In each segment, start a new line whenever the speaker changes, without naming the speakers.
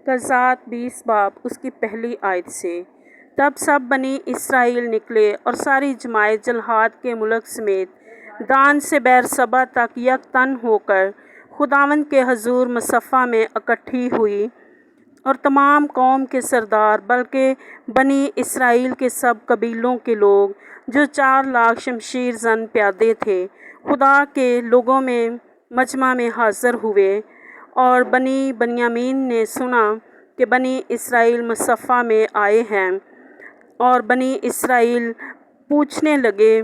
غزات 20 باب اس کی پہلی آیت سے۔ تب سب بنی اسرائیل نکلے اور ساری جماعت جلحاد کے ملک سمیت دان سے بیر صبا تک یک تن ہو کر خداوند کے حضور مصفہ میں اکٹھی ہوئی، اور تمام قوم کے سردار بلکہ بنی اسرائیل کے سب قبیلوں کے لوگ جو 4 لاکھ شمشیر زن پیادے تھے خدا کے لوگوں میں مجمع میں حاضر ہوئے۔ اور بنی بنیامین نے سنا کہ بنی اسرائیل مصفہ میں آئے ہیں، اور بنی اسرائیل پوچھنے لگے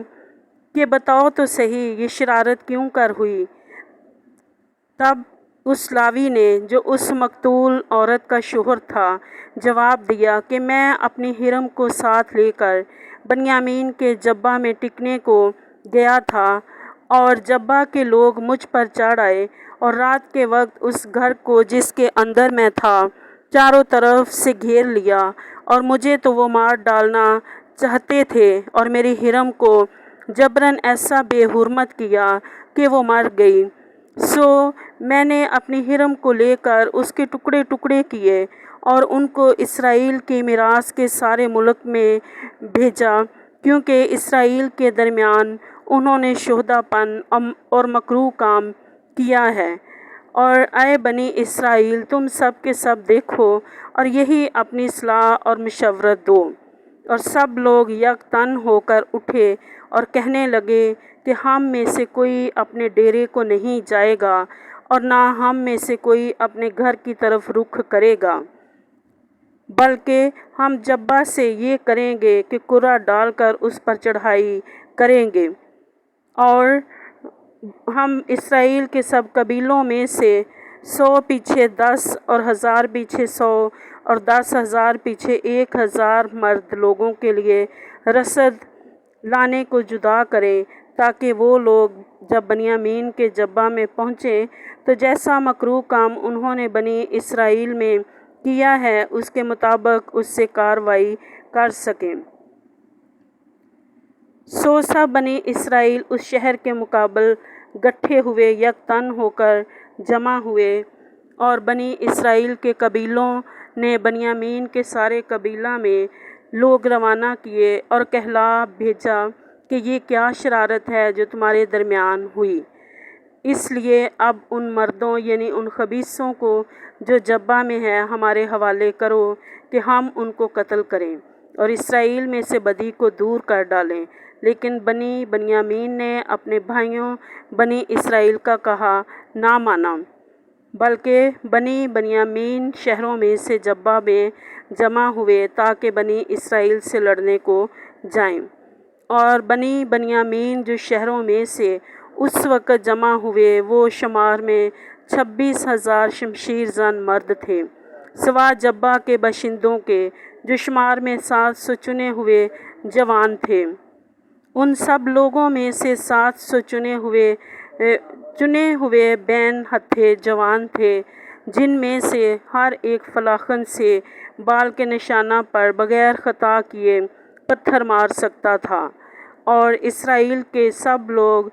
کہ بتاؤ تو صحیح یہ شرارت کیوں کر ہوئی؟ تب اس لاوی نے جو اس مقتول عورت کا شوہر تھا جواب دیا کہ میں اپنی حرم کو ساتھ لے کر بنیامین کے جبہ میں ٹکنے کو گیا تھا، اور جبہ کے لوگ مجھ پر چڑھ آئے اور رات کے وقت اس گھر کو جس کے اندر میں تھا چاروں طرف سے گھیر لیا، اور مجھے تو وہ مار ڈالنا چاہتے تھے، اور میری حرم کو جبراً ایسا بے حرمت کیا کہ وہ مر گئی۔ سو میں نے اپنی حرم کو لے کر اس کے ٹکڑے ٹکڑے کیے اور ان کو اسرائیل کی میراث کے سارے ملک میں بھیجا، کیونکہ اسرائیل کے درمیان انہوں نے شہدا پن اور مکروہ کام کیا ہے۔ اور اے بنی اسرائیل، تم سب کے سب دیکھو اور یہی اپنی صلاح اور مشورت دو۔ اور سب لوگ یک تن ہو کر اٹھے اور کہنے لگے کہ ہم میں سے کوئی اپنے ڈیرے کو نہیں جائے گا، اور نہ ہم میں سے کوئی اپنے گھر کی طرف رخ کرے گا، بلکہ ہم جبہ سے یہ کریں گے کہ کرہ ڈال کر اس پر چڑھائی کریں گے، اور ہم اسرائیل کے سب قبیلوں میں سے 100 پیچھے 10 اور 1000 پیچھے 100 اور 10,000 پیچھے 1,000 مرد لوگوں کے لیے رسد لانے کو جدا کریں، تاکہ وہ لوگ جب بنیامین کے جبہ میں پہنچیں تو جیسا مکروہ کام انہوں نے بنی اسرائیل میں کیا ہے اس کے مطابق اس سے کارروائی کر سکیں۔ سو سب بنی اسرائیل اس شہر کے مقابل گٹھے ہوئے یک تن ہو کر جمع ہوئے، اور بنی اسرائیل کے قبیلوں نے بنیامین کے سارے قبیلہ میں لوگ روانہ کیے اور کہلا بھیجا کہ یہ کیا شرارت ہے جو تمہارے درمیان ہوئی، اس لیے اب ان مردوں یعنی ان خبیثوں کو جو جبہ میں ہیں ہمارے حوالے کرو کہ ہم ان کو قتل کریں اور اسرائیل میں سے بدی کو دور کر ڈالیں۔ لیکن بنی بنیامین نے اپنے بھائیوں بنی اسرائیل کا کہا نہ مانا، بلکہ بنی بنیامین شہروں میں سے جبہ میں جمع ہوئے تاکہ بنی اسرائیل سے لڑنے کو جائیں۔ اور بنی بنیامین جو شہروں میں سے اس وقت جمع ہوئے وہ شمار میں 26,000 شمشیر زن مرد تھے، سوا جبہ کے باشندوں کے جو شمار میں 700 چنے ہوئے جوان تھے۔ ان سب لوگوں میں سے 700 چنے ہوئے بین ہتھے جوان تھے، جن میں سے ہر ایک فلاخن سے بال کے نشانہ پر بغیر خطا کیے پتھر مار سکتا تھا۔ اور اسرائیل کے سب لوگ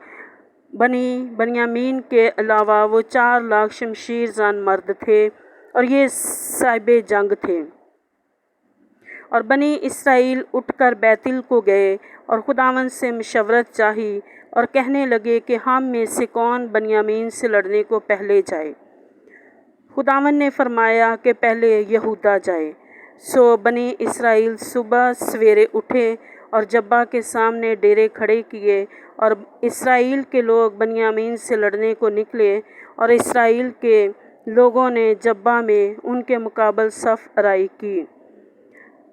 بنی بنیامین کے علاوہ وہ 4 لاکھ شمشیر زن مرد تھے، اور یہ صاحب جنگ تھے۔ اور بنی اسرائیل اٹھ کر بیتل کو گئے اور خداوند سے مشورت چاہی، اور کہنے لگے کہ ہم میں سے کون بنیامین سے لڑنے کو پہلے جائے؟ خداوند نے فرمایا کہ پہلے یہودا جائے۔ سو بنی اسرائیل صبح سویرے اٹھے اور جبہ کے سامنے ڈیرے کھڑے کیے، اور اسرائیل کے لوگ بنیامین سے لڑنے کو نکلے، اور اسرائیل کے لوگوں نے جبہ میں ان کے مقابل صف آرائی کی۔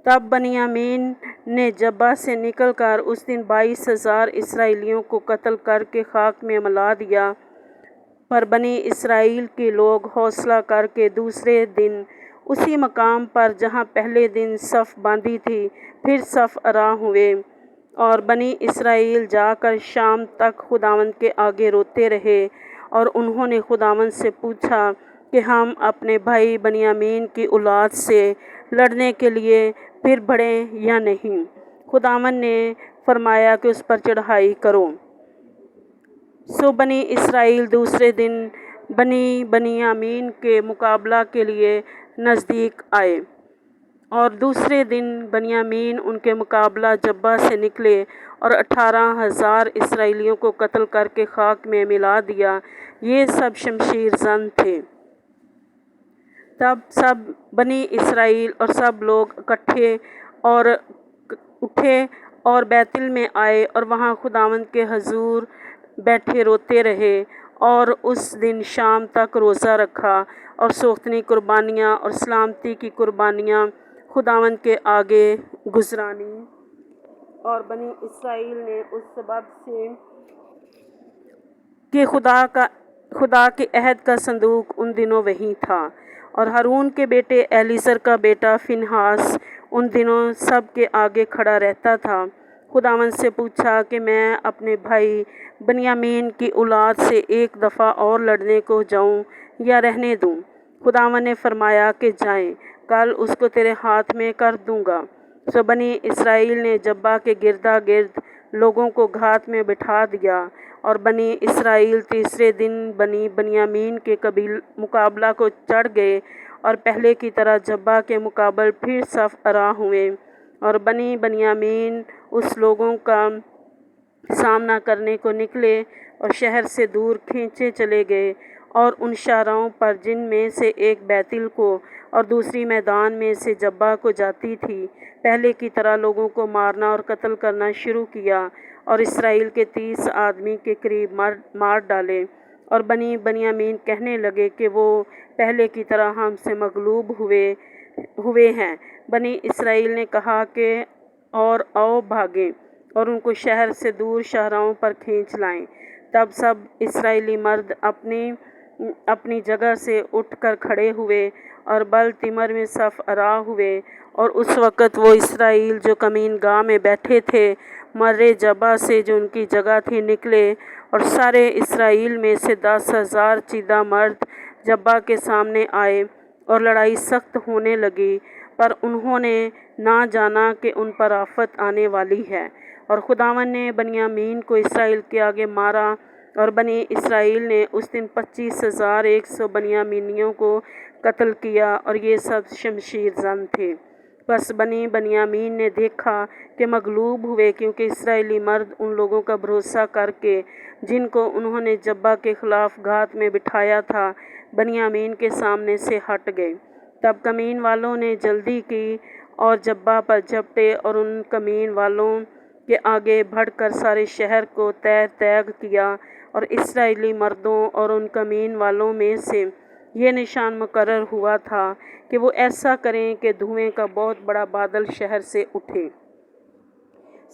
تب بنیامین نے جبہ سے نکل کر اس دن 22,000 اسرائیلیوں کو قتل کر کے خاک میں ملا دیا۔ پر بنی اسرائیل کے لوگ حوصلہ کر کے دوسرے دن اسی مقام پر جہاں پہلے دن صف باندھی تھی پھر صف آرا ہوئے، اور بنی اسرائیل جا کر شام تک خداوند کے آگے روتے رہے، اور انہوں نے خداوند سے پوچھا کہ ہم اپنے بھائی بنیامین کی اولاد سے لڑنے کے لیے پھر بڑھیں یا نہیں؟ خداوند نے فرمایا کہ اس پر چڑھائی کرو۔ سو بنی اسرائیل دوسرے دن بنی بنیامین کے مقابلہ کے لیے نزدیک آئے، اور دوسرے دن بنیامین ان کے مقابلہ جبہ سے نکلے اور 18,000 اسرائیلیوں کو قتل کر کے خاک میں ملا دیا۔ یہ سب شمشیر زن تھے۔ تب سب بنی اسرائیل اور سب لوگ اکٹھے اور اٹھے اور بیتل میں آئے اور وہاں خداوند کے حضور بیٹھے روتے رہے، اور اس دن شام تک روزہ رکھا اور سوختنی قربانیاں اور سلامتی کی قربانیاں خداوند کے آگے گزرانی۔ اور بنی اسرائیل نے اس سبب سے کہ خدا کے عہد کا صندوق ان دنوں وہیں تھا، اور ہارون کے بیٹے ایلیزر کا بیٹا فنہاس ان دنوں سب کے آگے کھڑا رہتا تھا، خداوند سے پوچھا کہ میں اپنے بھائی بنیامین کی اولاد سے ایک دفعہ اور لڑنے کو جاؤں یا رہنے دوں؟ خداوند نے فرمایا کہ جائیں، کل اس کو تیرے ہاتھ میں کر دوں گا۔ سو بنی اسرائیل نے جبہ کے گردا گرد لوگوں کو گھات میں بٹھا دیا، اور بنی اسرائیل تیسرے دن بنی بنیامین کے مقابلہ کو چڑھ گئے اور پہلے کی طرح جبہ کے مقابل پھر صف آرا ہوئے، اور بنی بنیامین اس لوگوں کا سامنا کرنے کو نکلے اور شہر سے دور کھینچے چلے گئے، اور ان شاہراہوں پر جن میں سے ایک بیتل کو اور دوسری میدان میں سے جبہ کو جاتی تھی، پہلے کی طرح لوگوں کو مارنا اور قتل کرنا شروع کیا، اور اسرائیل کے 30 آدمی کے قریب مار ڈالے۔ اور بنی بنیامین کہنے لگے کہ وہ پہلے کی طرح ہم سے مغلوب ہوئے ہیں۔ بنی اسرائیل نے کہا کہ اور آؤ بھاگیں اور ان کو شہر سے دور شاہراہوں پر کھینچ لائیں۔ تب سب اسرائیلی مرد اپنی جگہ سے اٹھ کر کھڑے ہوئے اور بل تیمر میں صف آرا ہوئے، اور اس وقت وہ اسرائیل جو کمین گاہ میں بیٹھے تھے مرے جبہ سے جو ان کی جگہ تھی نکلے، اور سارے اسرائیل میں سے 10,000 چیدہ مرد جبہ کے سامنے آئے، اور لڑائی سخت ہونے لگی، پر انہوں نے نہ جانا کہ ان پر آفت آنے والی ہے۔ اور خداوند نے بنیامین کو اسرائیل کے آگے مارا، اور بنی اسرائیل نے اس دن 25,100 بنیامینیوں کو قتل کیا، اور یہ سب شمشیر زن تھے۔ پس بنی بنیامین نے دیکھا کہ مغلوب ہوئے، کیونکہ اسرائیلی مرد ان لوگوں کا بھروسہ کر کے جن کو انہوں نے جبہ کے خلاف گھات میں بٹھایا تھا بنیامین کے سامنے سے ہٹ گئے۔ تب کمین والوں نے جلدی کی اور جبہ پر جھپٹے اور ان کمین والوں کے آگے بڑھ کر سارے شہر کو تیگ کیا، اور اسرائیلی مردوں اور ان کمین والوں میں سے یہ نشان مقرر ہوا تھا کہ وہ ایسا کریں کہ دھوئیں کا بہت بڑا بادل شہر سے اٹھے۔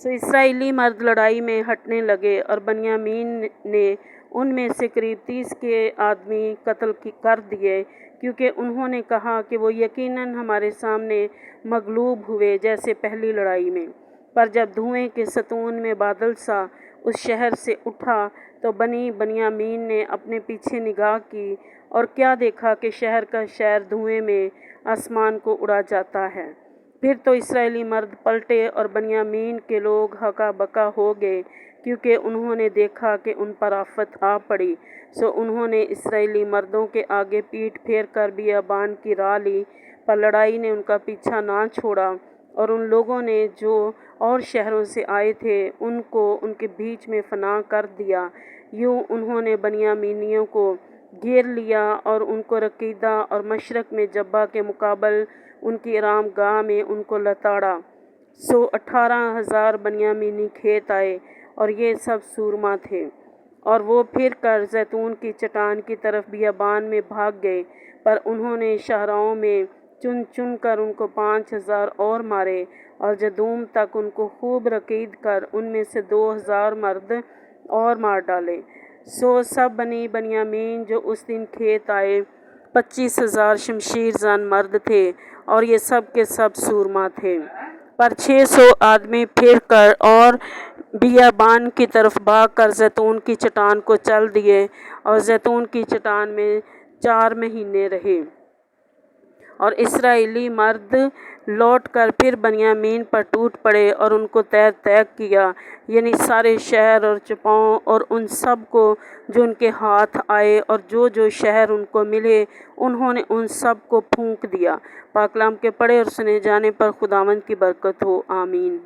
سو اسرائیلی مرد لڑائی میں ہٹنے لگے، اور بنیامین نے ان میں سے قریب 30 کے آدمی قتل کر دیے، کیونکہ انہوں نے کہا کہ وہ یقیناً ہمارے سامنے مغلوب ہوئے جیسے پہلی لڑائی میں۔ پر جب دھوئیں کے ستون میں بادل سا اس شہر سے اٹھا تو بنی بنیامین نے اپنے پیچھے نگاہ کی، اور کیا دیکھا کہ شہر کا شہر دھوئیں میں آسمان کو اڑا جاتا ہے۔ پھر تو اسرائیلی مرد پلٹے اور بنیامین کے لوگ ہکا بکا ہو گئے، کیونکہ انہوں نے دیکھا کہ ان پر آفت آ پڑی۔ سو انہوں نے اسرائیلی مردوں کے آگے پیٹھ پھیر کر بیابان کی راہ لی، پر لڑائی نے ان کا پیچھا نہ چھوڑا، اور ان لوگوں نے جو اور شہروں سے آئے تھے ان کو ان کے بیچ میں فنا کر دیا۔ یوں انہوں نے بنیامینیوں کو گھیر لیا اور ان کو رکیدہ اور مشرق میں جبہ کے مقابل ان کی آرام گاہ میں ان کو لتاڑا۔ سو 18,000 بنیامینی کھیت آئے، اور یہ سب سورما تھے، اور وہ پھر کر زیتون کی چٹان کی طرف بیابان میں بھاگ گئے، پر انہوں نے شاہراہوں میں چن چن کر ان کو 5,000 اور مارے، اور جدوم تک ان کو خوب رکید کر ان میں سے 2,000 مرد اور مار ڈالے۔ سو سب بنی بنیامین جو اس دن کھیت آئے 25,000 شمشیر زن مرد تھے، اور یہ سب کے سب سورما تھے۔ پر 600 آدمی پھر کر اور بیابان کی طرف بھاگ کر زیتون کی چٹان کو چل دیے، اور زیتون کی چٹان میں 4 مہینے رہے۔ اور اسرائیلی مرد لوٹ کر پھر بنیامین پر ٹوٹ پڑے اور ان کو تیگ کیا، یعنی سارے شہر اور چپاؤں اور ان سب کو جو ان کے ہاتھ آئے، اور جو جو شہر ان کو ملے انہوں نے ان سب کو پھونک دیا۔ پاک کلام کے پڑھے اور سنے جانے پر خداوند کی برکت ہو، آمین۔